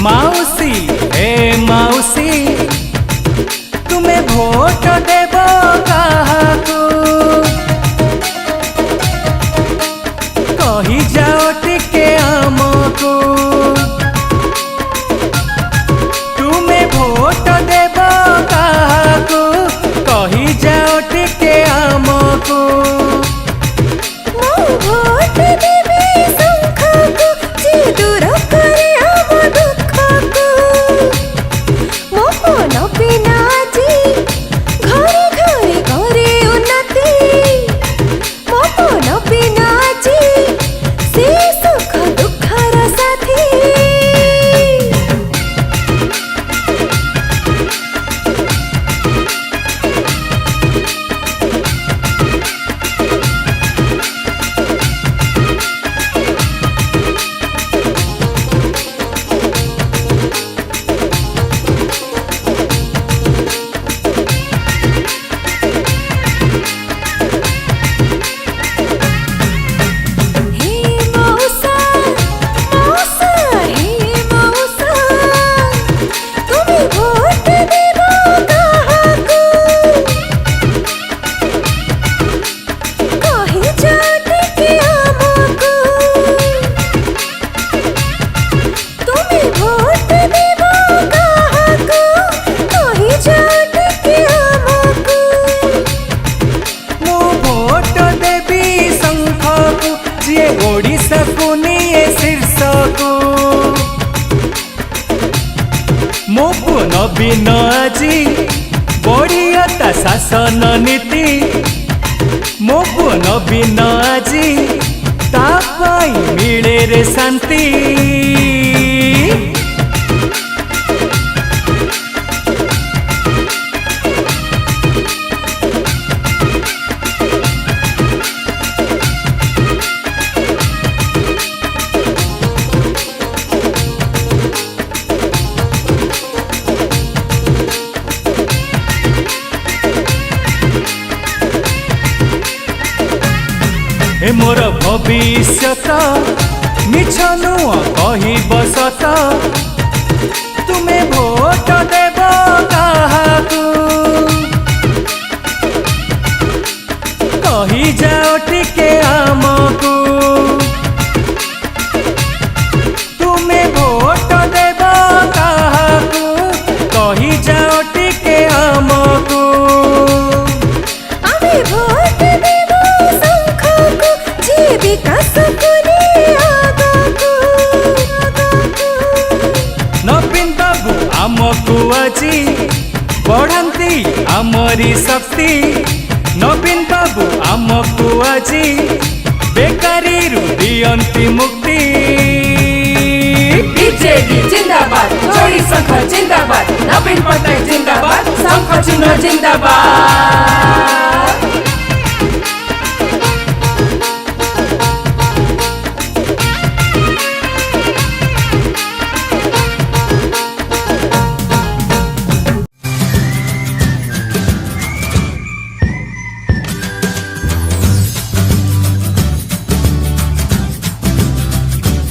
माउसी हे माउसी तुम्हें भोट देव काहाकू कही जाओ टिके आमको तुम्हें भोट देव काहाकू कही जाओ टिके आमको भोट देवे शंखको जे दूर करे आम दुखको मो मन बिना जी घरे घरे घरे उन्नति मो मन बिना जी से सुख दुखर साथी ओडिशा को निये शीर्ष को मो पुन बिन आजी बढ़िया शासन नीति मो पुन बिन आजी तापाई मिले रे शांति हे मोर भविष्यत मिछ नुह कही बसत तुम्हें भोट देव काहाकू कही जाओ टिके आमको तुम्हें भोट देव काहाकू कही जाओ टिके आमको नवीन बाबू आमको आजी बढ़ाती आमरी शक्ति नवीन बाबू आमको आजी बेकारी दियंती मुक्ति बीजेडी जिंदाबाद जोड़ी शंख जिंदाबाद नवीन पटनायक जिंदाबाद शंख चिन्ह जिंदाबाद।